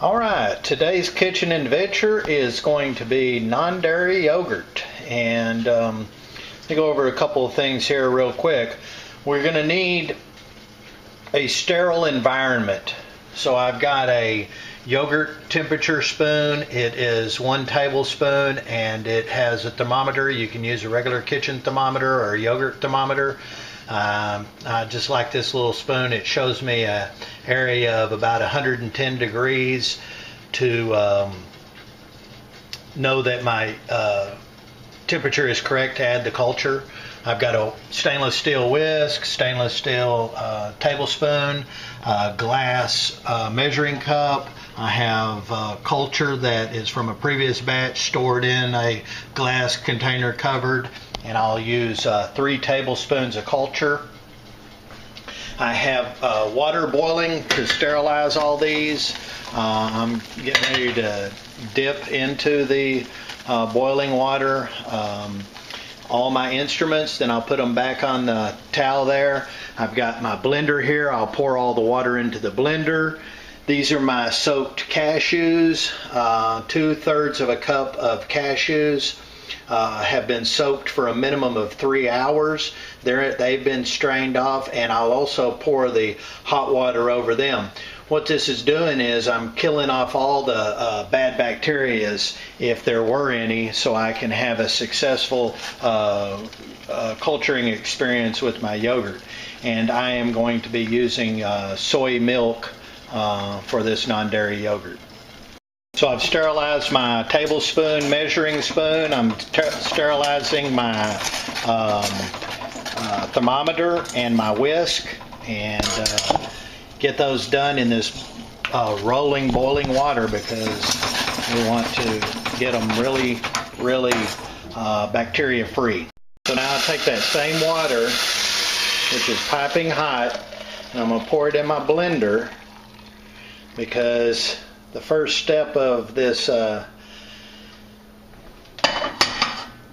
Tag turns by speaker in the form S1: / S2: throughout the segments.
S1: Alright, today's kitchen adventure is going to be non-dairy yogurt. And let me go over a couple of things here real quick. We're going to need a sterile environment. So I've got a yogurt temperature spoon. It is 1 tablespoon and it has a thermometer. You can use a regular kitchen thermometer or a yogurt thermometer. I just like this little spoon. It shows me an area of about 110 degrees to know that my temperature is correct to add the culture. I've got a stainless steel whisk, stainless steel tablespoon, glass measuring cup. I have culture that is from a previous batch stored in a glass container covered, and I'll use 3 tablespoons of culture. I have water boiling to sterilize all these. I'm getting ready to dip into the boiling water all my instruments, then I'll put them back on the towel there. I've got my blender here. I'll pour all the water into the blender. These are my soaked cashews. 2/3 of a cup of cashews have been soaked for a minimum of 3 hours. They've been strained off, and I'll also pour the hot water over them. What this is doing is I'm killing off all the bad bacteria, if there were any, so I can have a successful culturing experience with my yogurt. And I am going to be using soy milk for this non-dairy yogurt. So I've sterilized my tablespoon measuring spoon. I'm sterilizing my thermometer and my whisk, and get those done in this rolling boiling water because we want to get them really bacteria free. So now I take that same water, which is piping hot, and I'm going to pour it in my blender, because the first step of this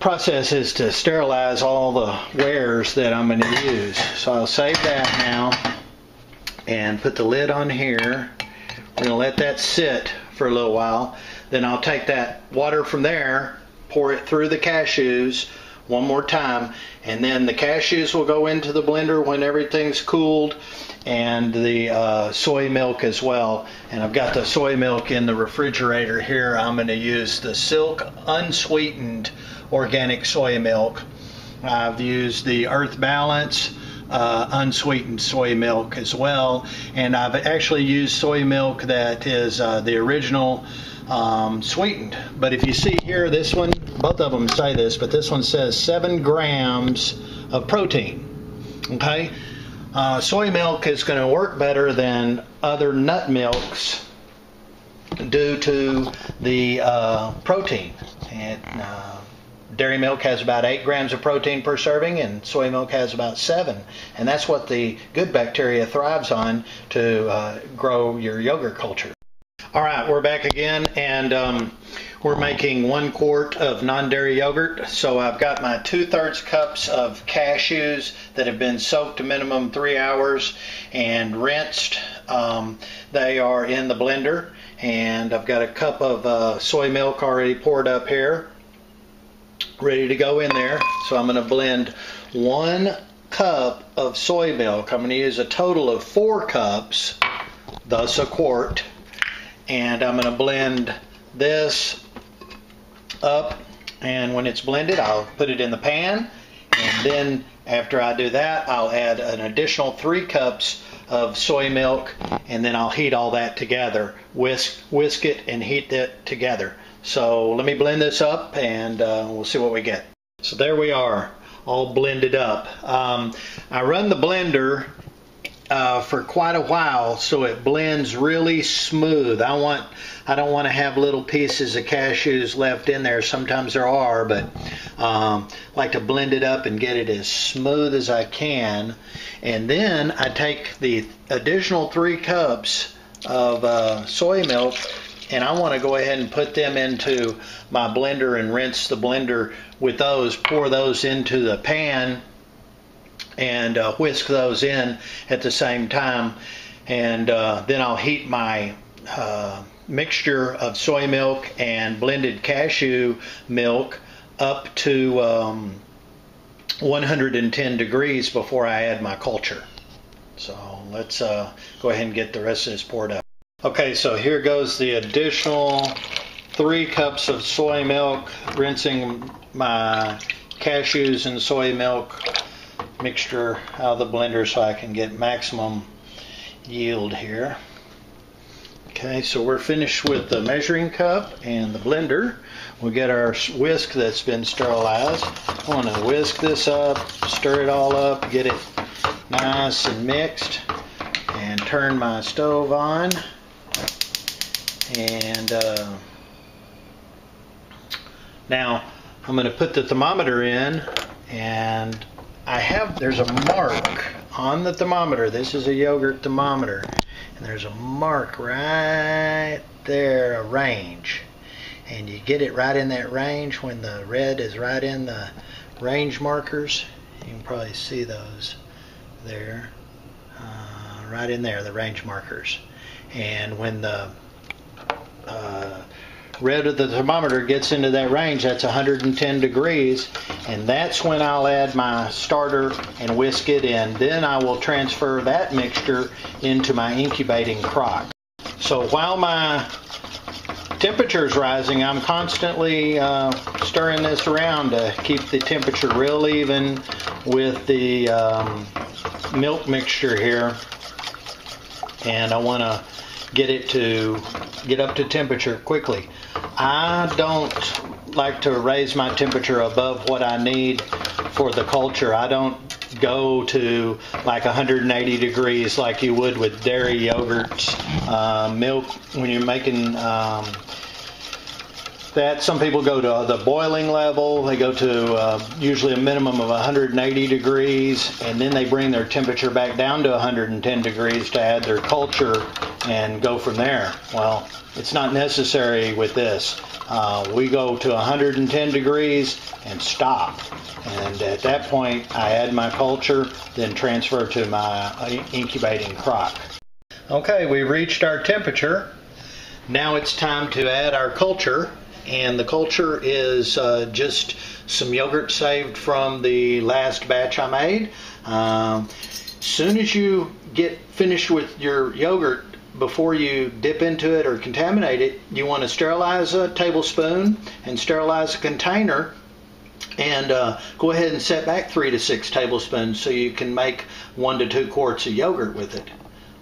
S1: process is to sterilize all the wares that I'm going to use. So I'll save that now and put the lid on here. We're going to let that sit for a little while. Then I'll take that water from there, pour it through the cashews one more time, and then the cashews will go into the blender when everything's cooled, and the soy milk as well. And I've got the soy milk in the refrigerator here. I'm going to use the Silk unsweetened organic soy milk. I've used the Earth Balance unsweetened soy milk as well, and I've actually used soy milk that is the original sweetened. But if you see here, this one, both of them say this, but this one says 7 grams of protein. Okay, soy milk is going to work better than other nut milks due to the protein. And dairy milk has about 8 grams of protein per serving, and soy milk has about 7. And that's what the good bacteria thrives on to grow your yogurt culture. Alright, we're back again, and we're making 1 quart of non-dairy yogurt. So I've got my 2/3 cups of cashews that have been soaked a minimum 3 hours and rinsed. They are in the blender, and I've got a cup of soy milk already poured up here, ready to go in there. So I'm going to blend 1 cup of soy milk. I'm going to use a total of 4 cups, thus a quart. And I'm going to blend this up, and when it's blended I'll put it in the pan, and then after I do that I'll add an additional 3 cups of soy milk, and then I'll heat all that together, whisk it and heat it together. So let me blend this up, and we'll see what we get. So there we are, all blended up. I run the blender for quite a while so it blends really smooth. I don't want to have little pieces of cashews left in there. Sometimes there are, but I like to blend it up and get it as smooth as I can. And then I take the additional 3 cups of soy milk, and I want to go ahead and put them into my blender and rinse the blender with those, pour those into the pan, and whisk those in at the same time. And then I'll heat my mixture of soy milk and blended cashew milk up to 110 degrees before I add my culture. So let's go ahead and get the rest of this poured up. Okay, so here goes the additional 3 cups of soy milk, rinsing my cashews and soy milk mixture out of the blender so I can get maximum yield here. Okay, so we're finished with the measuring cup and the blender. We'll get our whisk that's been sterilized. I want to whisk this up, stir it all up, get it nice and mixed, and turn my stove on. And now I'm going to put the thermometer in, and there's a mark on the thermometer. This is a yogurt thermometer, and there's a mark right there, a range, and you get it right in that range when the red is right in the range markers. You can probably see those there, right in there, the range markers. And when the red of the thermometer gets into that range, that's 110 degrees, and that's when I'll add my starter and whisk it in. Then I will transfer that mixture into my incubating crock. So while my temperature is rising, I'm constantly stirring this around to keep the temperature real even with the milk mixture here, and I want to get it to get up to temperature quickly. I don't like to raise my temperature above what I need for the culture. I don't go to like 180 degrees like you would with dairy yogurts, milk. When you're making that, some people go to the boiling level. They go to usually a minimum of 180 degrees, and then they bring their temperature back down to 110 degrees to add their culture and go from there. Well, it's not necessary with this. We go to 110 degrees and stop, and at that point I add my culture, then transfer to my incubating crock. Okay, we reached our temperature. Now it's time to add our culture, and the culture is just some yogurt saved from the last batch I made. Soon as you get finished with your yogurt, before you dip into it or contaminate it, you want to sterilize a tablespoon and sterilize a container, and go ahead and set back 3 to 6 tablespoons so you can make 1 to 2 quarts of yogurt with it.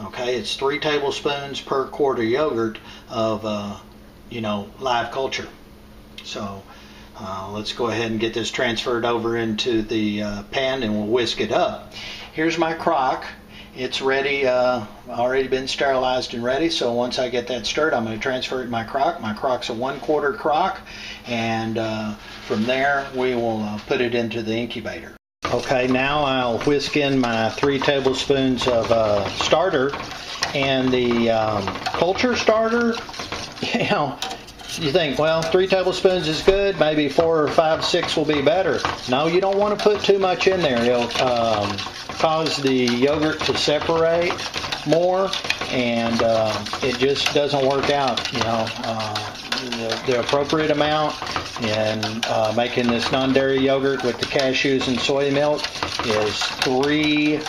S1: Okay, it's 3 tablespoons per quart of yogurt of live culture. So let's go ahead and get this transferred over into the pan, and we'll whisk it up. Here's my crock. It's ready, already been sterilized and ready. So once I get that stirred, I'm going to transfer it in my crock. My crock's a 1/4 crock, and from there we will put it into the incubator. Okay, now I'll whisk in my 3 tablespoons of starter, and the culture starter. You think, well, 3 tablespoons is good, maybe 4 or 5, 6 will be better. No, you don't want to put too much in there. It'll cause the yogurt to separate more, and it just doesn't work out. The appropriate amount in making this non-dairy yogurt with the cashews and soy milk is 3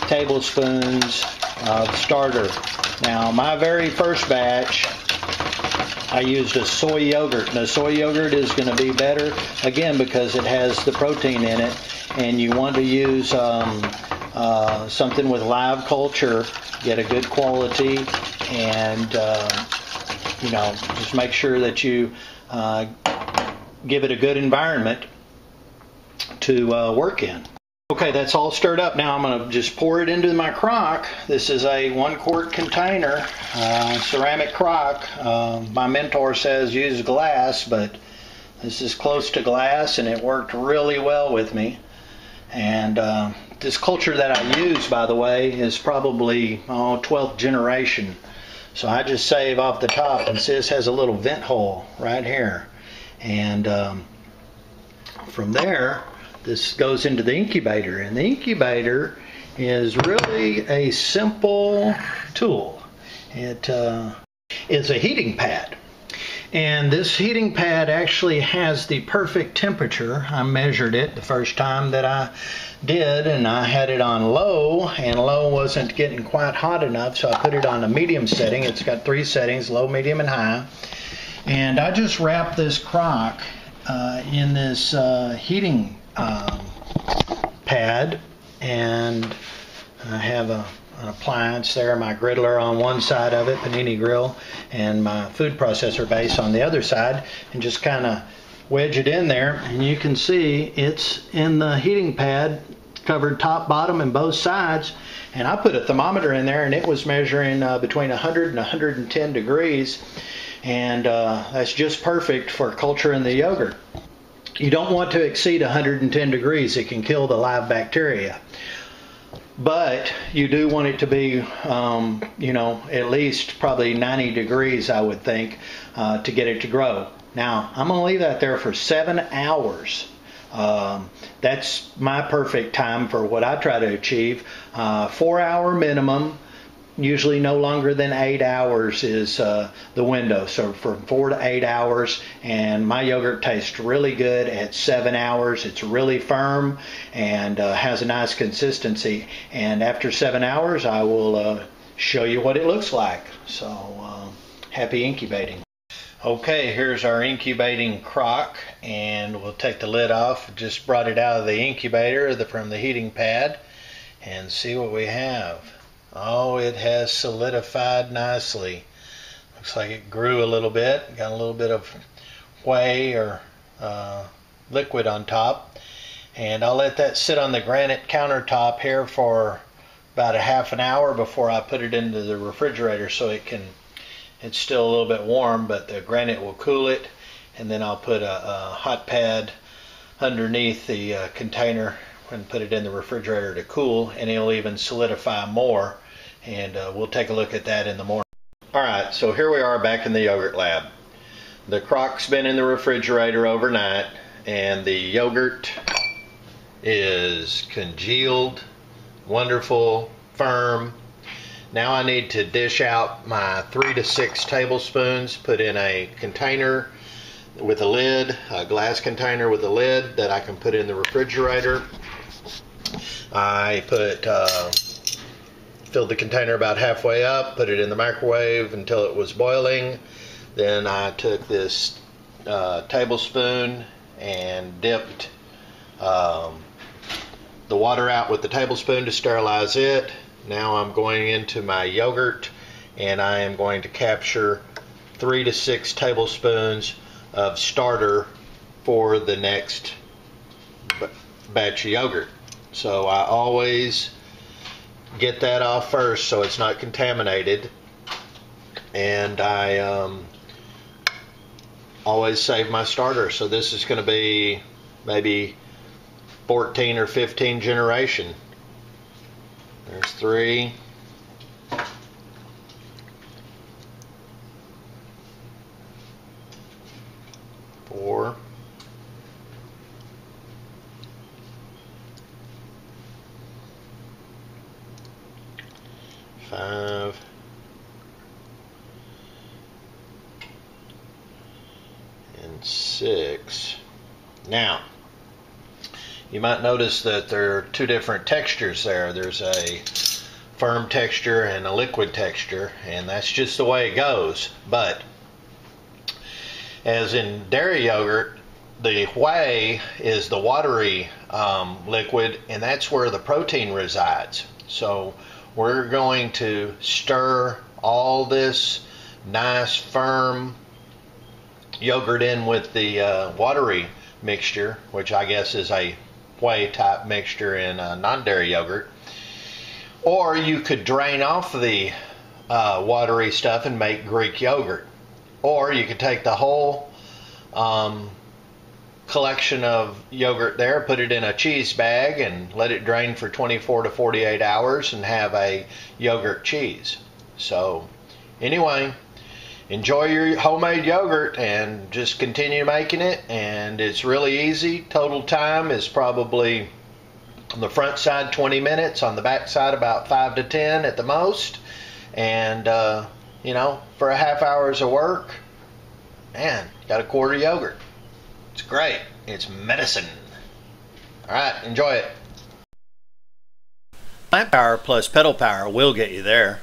S1: tablespoons of starter. Now, my very first batch, I used a soy yogurt. Now, soy yogurt is going to be better, again, because it has the protein in it, and you want to use something with live culture, get a good quality, and just make sure that you give it a good environment to work in. Okay, that's all stirred up. Now I'm going to just pour it into my crock. This is a 1-quart container, ceramic crock. My mentor says use glass, but this is close to glass, and it worked really well with me. And this culture that I use, by the way, is probably 12th generation. So I just save off the top, and see, this has a little vent hole right here. And from there, this goes into the incubator, and the incubator is really a simple tool. is a heating pad. And this heating pad actually has the perfect temperature. I measured it the first time that I did, and I had it on low, and low wasn't getting quite hot enough, so I put it on a medium setting. It's got 3 settings, low, medium, and high. And I just wrapped this crock in this heating pad, and I have an appliance there, my griddler on one side of it, panini grill, and my food processor base on the other side, and just kind of wedge it in there, and you can see it's in the heating pad, covered top, bottom, and both sides. And I put a thermometer in there, and it was measuring between 100 and 110 degrees, and that's just perfect for culturing the yogurt. You don't want to exceed 110 degrees. It can kill the live bacteria. But you do want it to be, you know, at least probably 90 degrees, I would think, to get it to grow. Now, I'm going to leave that there for 7 hours. That's my perfect time for what I try to achieve. 4-hour minimum. Usually no longer than 8 hours is the window. So from 4 to 8 hours, and my yogurt tastes really good at 7 hours. It's really firm and has a nice consistency. And after 7 hours, I will show you what it looks like. So happy incubating. Okay, here's our incubating crock, and we'll take the lid off. Just brought it out of the incubator from the heating pad and see what we have. Oh, it has solidified nicely. Looks like it grew a little bit, got a little bit of whey or liquid on top. And I'll let that sit on the granite countertop here for about a half an hour before I put it into the refrigerator, so it's still a little bit warm, but the granite will cool it. And then I'll put a hot pad underneath the container and put it in the refrigerator to cool, and it'll even solidify more. And we'll take a look at that in the morning. Alright, so here we are back in the yogurt lab. The crock's been in the refrigerator overnight, and the yogurt is congealed, wonderful, firm. Now I need to dish out my 3 to 6 tablespoons, put in a container with a lid, a glass container with a lid that I can put in the refrigerator. I filled the container about halfway up, put it in the microwave until it was boiling. Then I took this tablespoon and dipped the water out with the tablespoon to sterilize it. Now I'm going into my yogurt, and I am going to capture 3 to 6 tablespoons of starter for the next batch of yogurt. So I always get that off first so it's not contaminated, and I always save my starter. So this is going to be maybe 14 or 15 generation. There's 3. 4. 5. And 6. Now, you might notice that there are 2 different textures there. There's a firm texture and a liquid texture, and that's just the way it goes. But as in dairy yogurt, the whey is the watery liquid, and that's where the protein resides. So we're going to stir all this nice firm yogurt in with the watery mixture, which I guess is a whey type mixture in non-dairy yogurt. Or you could drain off the watery stuff and make Greek yogurt. Or you could take the whole collection of yogurt there, put it in a cheese bag, and let it drain for 24 to 48 hours and have a yogurt cheese. So anyway, enjoy your homemade yogurt and just continue making it, and it's really easy. Total time is probably on the front side 20 minutes, on the back side about 5 to 10 at the most. And you know, for a half hour's of work, man, got a quarter yogurt. It's great. It's medicine. All right, enjoy it. Plant power plus pedal power will get you there.